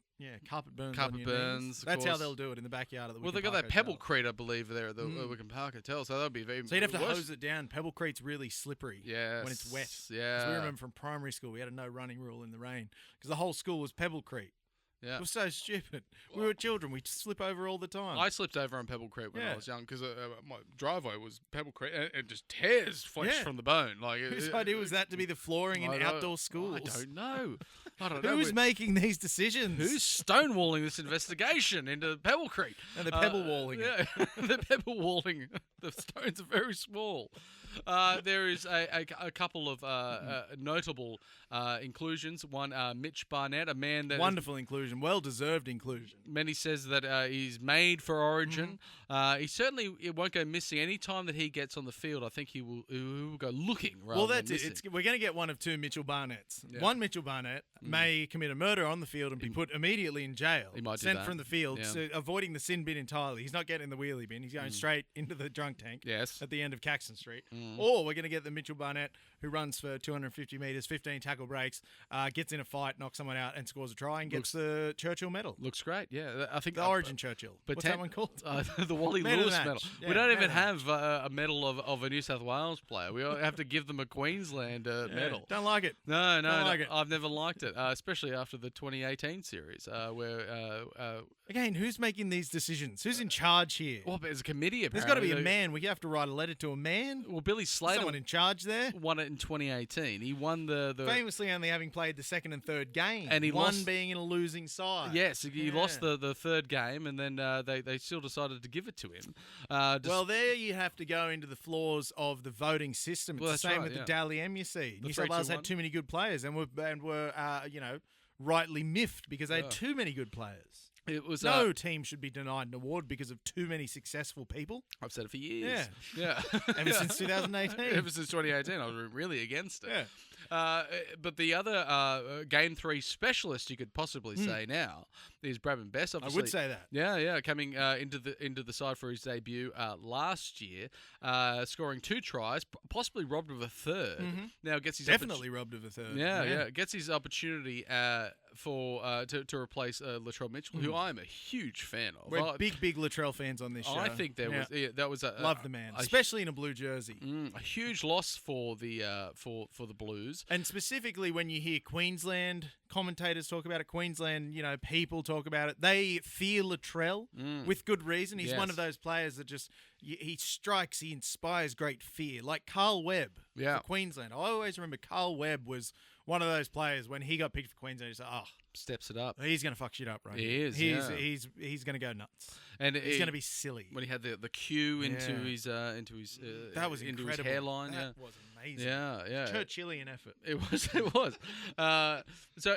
carpet burns. Knees. That's how they'll do it in the backyard of the Wicken Well, they got Park that Hotel. Pebblecrete, I believe, there at the Wicken Park Hotel, so that'll be very... So you'd have to hose it down. Pebblecrete's really slippery when it's wet. Yeah. We remember from primary school, we had a no running rule in the rain because the whole school was Pebblecrete. Yeah. It was so stupid. We were children. We'd slip over all the time. I slipped over on Pebblecrete when I was young because my driveway was Pebblecrete and it just tears flesh from the bone. Whose idea was that to be be the flooring in outdoor schools? I don't know. Who's making these decisions? Who's stonewalling this investigation into Pebblecrete? And the pebble walling. Yeah, the pebble walling. The stones are very small. There is a couple of notable inclusions. One, Mitch Barnett, a man that... Wonderful inclusion. Well-deserved inclusion. Many says that he's made for Origin. He certainly won't go missing. Any time that he gets on the field, I think he will go looking rather than missing. We're going to get one of 2 Mitchell Barnetts. Yeah. One Mitchell Barnett may commit a murder on the field and be put immediately in jail. He might do sent that. from the field, so avoiding the sin bin entirely. He's not getting in the wheelie bin. He's going straight into the drunk tank at the end of Caxton Street. Or we're going to get the Mitchell Barnett who runs for 250 metres, 15 tackle breaks, gets in a fight, knocks someone out and scores a try and gets the Churchill medal. Looks great, yeah. I think the Origin Churchill. What's that one called? The Wally Lewis medal. Yeah, we don't even have a medal of a New South Wales player. We have to give them a Queensland medal. Don't like it. No, like it. I've never liked it, especially after the 2018 series where... Again, who's making these decisions? Who's in charge here? Well, there's a committee, apparently. There's got to be a man. We have to write a letter to a man. Well, Billy Slater... Someone in charge there. Won it in 2018. He won the... Famously only having played the second and third game. And he lost, being in a losing side. Yes, he lost the third game, and then they still decided to give it to him. Well, there you have to go into the flaws of the voting system. It's the same with the Dally M, you see. New South Wales had too many good players and were rightly miffed because they had too many good players. It was no team should be denied an award because of too many successful people. I've said it for years. Yeah. Ever since 2018. Ever since 2018, I was really against it. Yeah. But the other Game 3 specialist you could possibly say now is Bradman Best. Obviously. I would say that. Yeah, coming into the side for his debut last year, scoring 2 tries, possibly robbed of a third. Now gets his definitely robbed of a third. Yeah, gets his opportunity to replace Latrell Mitchell, who I'm a huge fan of. We're big Latrell fans on this show. I think that was love the man, especially in a blue jersey. A huge loss for the for the Blues, and specifically when you hear Queensland commentators talk about it, Queensland people talk about it. They fear Latrell with good reason. He's one of those players that just he inspires great fear, like Carl Webb for Queensland. I always remember Carl Webb was one of those players when he got picked for Queensland, he's like, oh, steps it up. he's going to fuck shit up, right? He is. He's going to go nuts. And he's going to be silly. When he had the cue into his that was into incredible. his hairline. That was amazing. Yeah. Churchillian effort. It was. So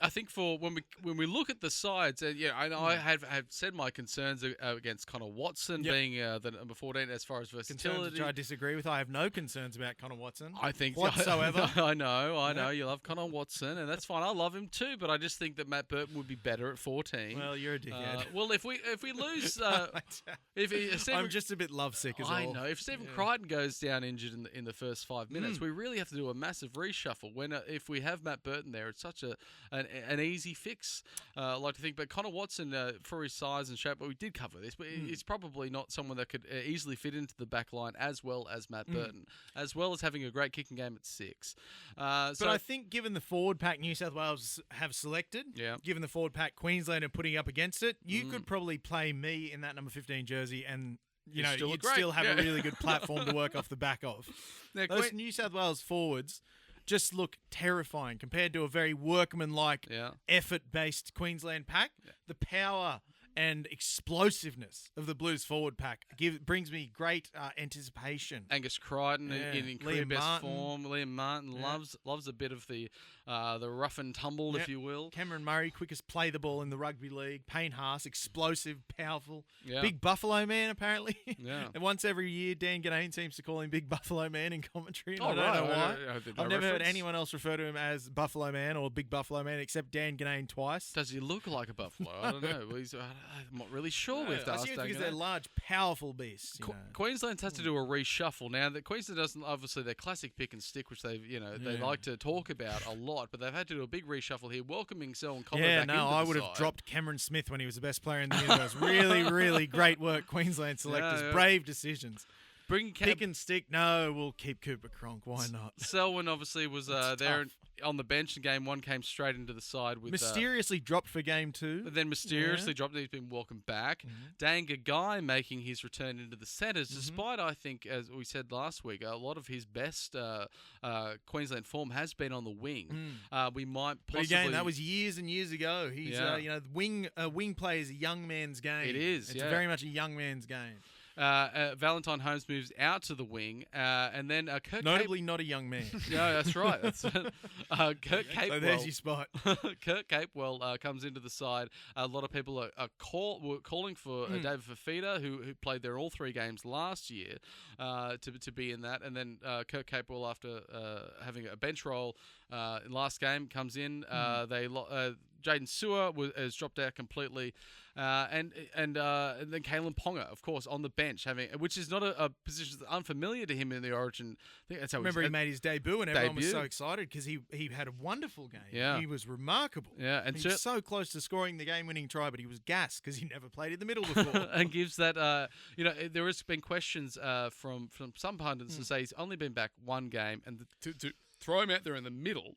I think for when we look at the sides, I have said my concerns against Connor Watson being the number 14 as far as versatility. Concerns which I disagree with. I have no concerns about Connor Watson. I think whatsoever. I know. You love Connor Watson, and that's fine. I love him too, but I just think that Matt Burton would be better at 14. Well, you're a dickhead. Well, if we lose, I'm just a bit lovesick as well. I know. If Stephen Crichton goes down injured in the first 5 minutes, we really have to do a massive reshuffle. When if we have Matt Burton there, it's such an easy fix. I like to think, but Connor Watson, for his size and shape, but we did cover this, but he's probably not someone that could easily fit into the back line as well as Matt Burton, as well as having a great kicking game at 6. But I think given the forward pack New South Wales have selected, given the forward pack Queensland are putting up against it, you could probably play me in that number 15 jersey and you'd still have a really good platform to work off the back of. Now, those New South Wales forwards just look terrifying compared to a very workmanlike, effort-based Queensland pack. Yeah. The power and explosiveness of the Blues forward pack brings me great anticipation. Angus Crichton in career best form. Liam Martin loves a bit of the rough and tumble, if you will. Cameron Murray, quickest play the ball in the rugby league. Payne Haas, explosive, powerful. Yeah. Big Buffalo man, apparently. Yeah. And once every year, Dan Ganane seems to call him Big Buffalo Man in commentary. I don't know why. I've never heard anyone else refer to him as Buffalo Man or Big Buffalo Man except Dan Ganane twice. Does he look like a buffalo? I don't know. I'm not really sure. We have to ask because they're large, powerful beasts. Queensland has to do a reshuffle now. That Queensland doesn't obviously their classic pick and stick, which they like to talk about a lot, but they've had to do a big reshuffle here, welcoming Selwyn Cobbo back into the side. I would have dropped Cameron Smith when he was the best player in the universe. Really, really great work, Queensland selectors. Brave decisions. Pick and stick. No, we'll keep Cooper Cronk. Why not? Selwyn obviously was there on the bench in game 1, came straight into the side with mysteriously dropped for game 2. But then mysteriously dropped. He's been welcomed back. Dan Gagai making his return into the centres, despite I think, as we said last week, a lot of his best Queensland form has been on the wing. We might possibly. But again, that was years and years ago. He's wing play is a young man's game. It is. It's very much a young man's game. Valentine Holmes moves out to the wing, and then Kurt notably not a young man. No, that's right. That's Kurt Capewell. So there's your spot. Kurt Capewell comes into the side. A lot of people were calling for David Fafita, who played there all 3 games last year, to be in that. And then Kurt Capewell, after having a bench role in last game, comes in. Jaden Sewer has dropped out completely, and then Kalen Ponga, of course, on the bench, which is not a position that's unfamiliar to him in the Origin. I think that's how he made his debut, and everyone was so excited because he had a wonderful game. Yeah. He was remarkable. Yeah, and he was so close to scoring the game-winning try, but he was gassed because he never played in the middle before. And gives that, there has been questions from some pundits to say he's only been back 1 game, and to throw him out there in the middle.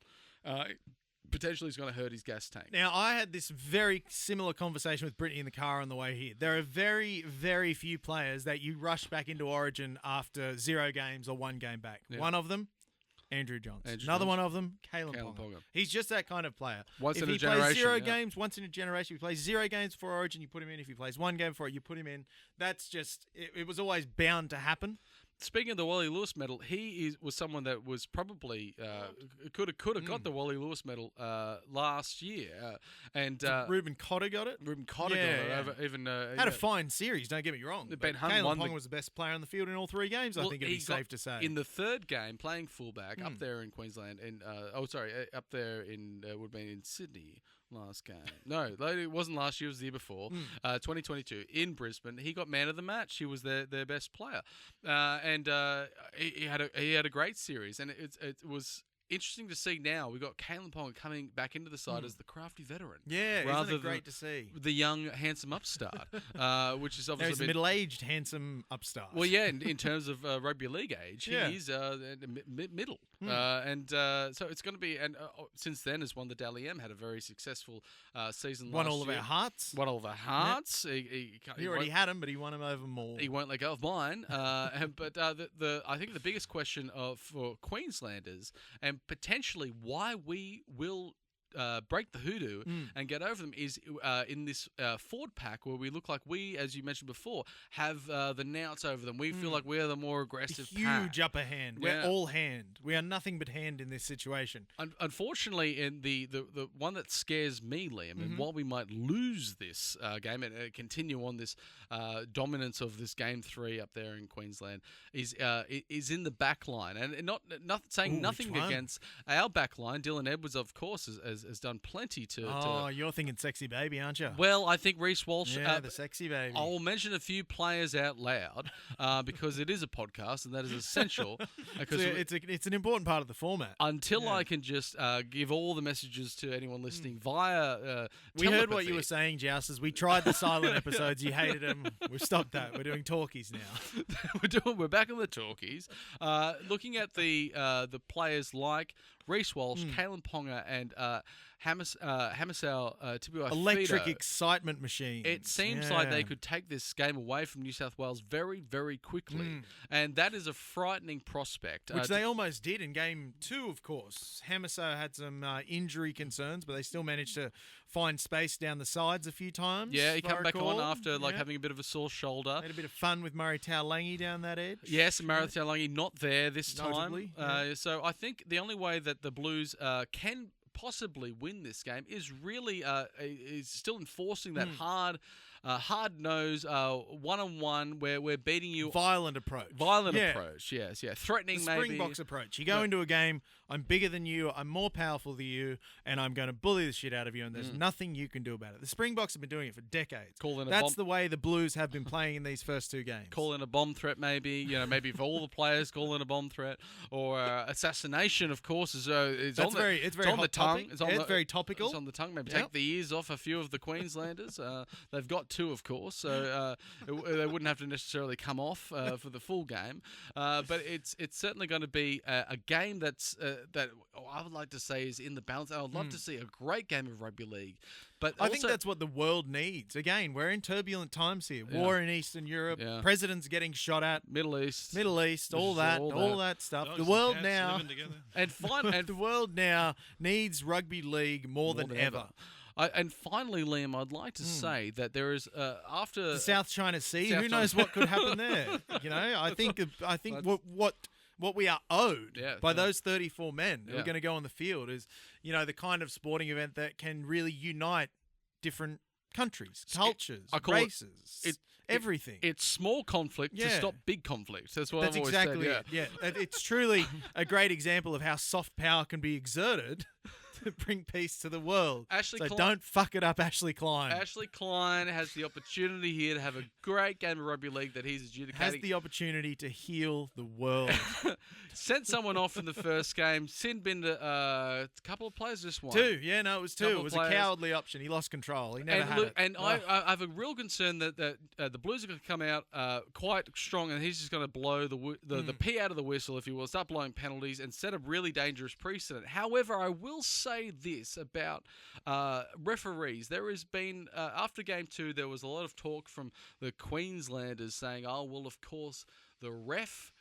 Potentially is going to hurt his gas tank. Now, I had this very similar conversation with Brittany in the car on the way here. There are very, very few players that you rush back into Origin after 0 games or 1 game back. Yeah. One of them, Andrew Johns. Another one of them, Kalen Ponga. He's just that kind of player. Once in a generation. If he plays 0 games, once in a generation. If he plays 0 games for Origin, you put him in. If he plays 1 game for it, you put him in. That's just, it was always bound to happen. Speaking of the Wally Lewis medal, he was someone that was probably could have got the Wally Lewis medal last year, and Ruben Cotter got it. Ruben Cotter got it. Even had a fine series. Don't get me wrong. Ben Hunt Kalen Ponga was the best player on the field in all 3 games. I think it'd be safe to say. In the 3rd game, playing fullback up there in Queensland, and up there in would have been in Sydney. Last game. No, it wasn't last year. It was the year before. 2022 in Brisbane. He got man of the match. He was their best player, and he had a great series. And it was interesting to see. Now we got Kalen Ponga coming back into the side as the crafty veteran. Yeah, rather isn't it great to see the young handsome upstart, which is obviously he's a middle-aged handsome upstart. Well, yeah, in terms of rugby league age, he's middle. So it's going to be, and since then has won the Dally M, had a very successul season Won last all of year. our hearts. Won all of our hearts. He already had him, but he won him over more. He won't let go of mine. But I think the biggest question for Queenslanders, and potentially why we will break the hoodoo and get over them, is in this forward pack where we look like we, as you mentioned before, have the nouts over them. We feel like we're the more aggressive huge pack. upper hand. We're all hand. We are nothing but hand in this situation. Unfortunately, in the one that scares me, Liam, and while we might lose this game and continue on this dominance of this game 3 up there in Queensland, is in the back line. And not saying nothing against our back line. Dylan Edwards, of course, has done plenty to... you're thinking sexy baby, aren't you? Well, I think Reece Walsh... Yeah, the sexy baby. I'll mention a few players out loud because it is a podcast and that is essential. It's an important part of the format. Until I can just give all the messages to anyone listening via We heard what you were saying, Joust, as we tried the silent episodes. You hated them. We've stopped that. We're doing talkies now. We're back on the talkies. Looking at the players like Reece Walsh, Kalen Ponga, and Hamasau Tibuai Electric excitement machine. It seems like they could take this game away from New South Wales very, very quickly. And that is a frightening prospect. Which they almost did in game 2, of course. Hamasau had some injury concerns, but they still managed to find space down the sides a few times. Yeah, he came back on after having a bit of a sore shoulder. Had a bit of fun with Murray Taulangi down that edge. Yes, Murray Taulangi not there this Notably, time. So I think the only way that the Blues can possibly win this game is really is still enforcing that hard nose one-on-one where we're beating you. Violent approach. Approach, yes. Threatening, the maybe. Springboks approach. You go into a game, I'm bigger than you, I'm more powerful than you, and I'm going to bully the shit out of you, and there's nothing you can do about it. The Springboks have been doing it for decades. That's the way the Blues have been playing in these first 2 games. Call in a bomb threat, maybe. Maybe for all the players, call in a bomb threat. Or assassination, of course, is it's on very the tongue. It's very topical. It's on the tongue. Maybe take the ears off a few of the Queenslanders. They've got 2, of course, so they wouldn't have to necessarily come off for the full game. But it's certainly going to be a game that I would like to say is in the balance. I would love to see a great game of rugby league. But I think that's what the world needs. Again, we're in turbulent times here. War in Eastern Europe, presidents getting shot at, Middle East, all that stuff. Dogs the world and now, living together. and the world now needs rugby league more than ever. And finally, Liam, I'd like to say that there is after the South China Sea. Who knows what could happen there? I think what we are owed by those 34 men who are going to go on the field is, the kind of sporting event that can really unite different countries, cultures, races, everything. It's small conflict to stop big conflict. That's what That's I've always exactly said. it. Yeah, it's truly a great example of how soft power can be exerted to bring peace to the world. Don't fuck it up, Ashley Klein. Ashley Klein has the opportunity here to have a great game of rugby league that he's adjudicating. Has the opportunity to heal the world. Sent someone off in the first game. Sin binned a couple of players just won. 2. Yeah, no, it was 2. It was a cowardly option. He lost control. He never had it. And I have a real concern that the Blues are going to come out quite strong, and he's just going to blow the pee out of the whistle, if you will, start blowing penalties and set a really dangerous precedent. However, I will say this about referees. There has been, after game 2, there was a lot of talk from the Queenslanders saying, oh, well, of course, the ref...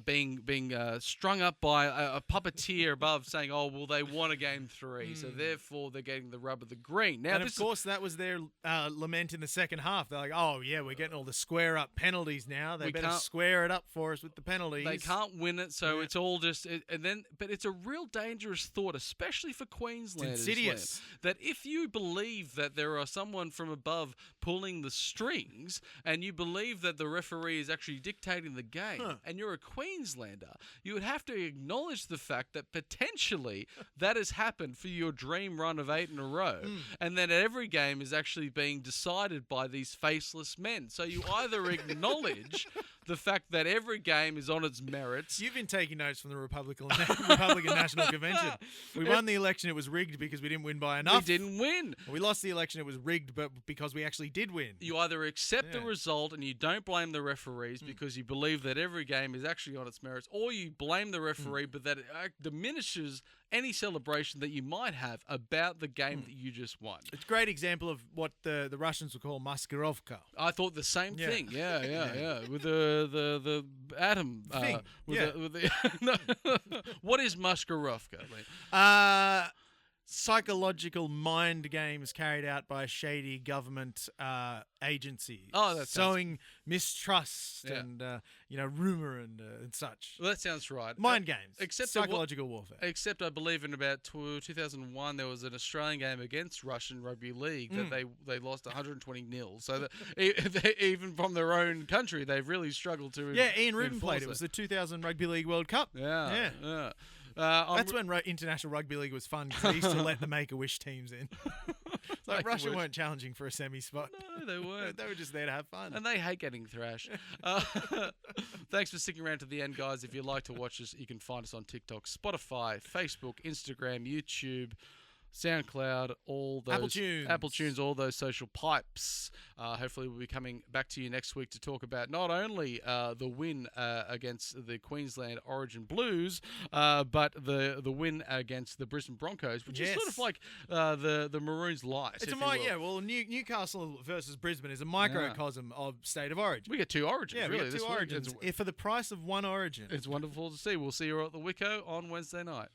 being strung up by a puppeteer above, saying, "Oh, well, they won a game 3, so therefore they're getting the rub of the green." Now, and of course, that was their lament in the second half. They're like, "Oh, yeah, we're getting all the square up penalties now. They better square it up for us with the penalties." They can't win it, so it's all just. But it's a real dangerous thought, especially for Queenslanders. It's insidious. That if you believe that there are someone from above pulling the strings, and you believe that the referee is actually dictating the game, and you're a Queenslander, you would have to acknowledge the fact that potentially that has happened for your dream run of 8 in a row, and that every game is actually being decided by these faceless men. So you either acknowledge the fact that every game is on its merits. You've been taking notes from the Republican National Convention. We won the election, it was rigged because we didn't win by enough. We didn't win. We lost the election, it was rigged but because we actually did win. You either accept the result and you don't blame the referees because you believe that every game is actually on its merits, or you blame the referee but that it diminishes any celebration that you might have about the game that you just won. It's a great example of what the Russians would call maskirovka. I thought the same thing. Yeah. With the atom thing. What is maskirovka? Psychological mind games carried out by a shady government agency. Oh, that's sowing mistrust and rumor and such. Well, that sounds right. Mind games, except psychological warfare. Except I believe in about 2001 there was an Australian game against Russian rugby league that they lost 120-0. So that even from their own country they've really struggled to. Yeah, Ian Rubin played it. It was the 2000 Rugby League World Cup. Yeah. That's when International Rugby League was fun because they used to let the Make-A-Wish teams in. It's like Russia weren't challenging for a semi spot. No, they weren't. They were just there to have fun. And they hate getting thrashed. Thanks for sticking around to the end, guys. If you'd like to watch us, you can find us on TikTok, Spotify, Facebook, Instagram, YouTube, SoundCloud, all those Apple Tunes, all those social pipes. Hopefully we'll be coming back to you next week to talk about not only the win against the Queensland Origin Blues, but the win against the Brisbane Broncos, which is sort of like the Maroons' lice. It's Newcastle versus Brisbane is a microcosm of State of Origin. We get two origins. Yeah, really, we get two origins for the price of one origin. It's wonderful to see. We'll see you at the Wicco on Wednesday night.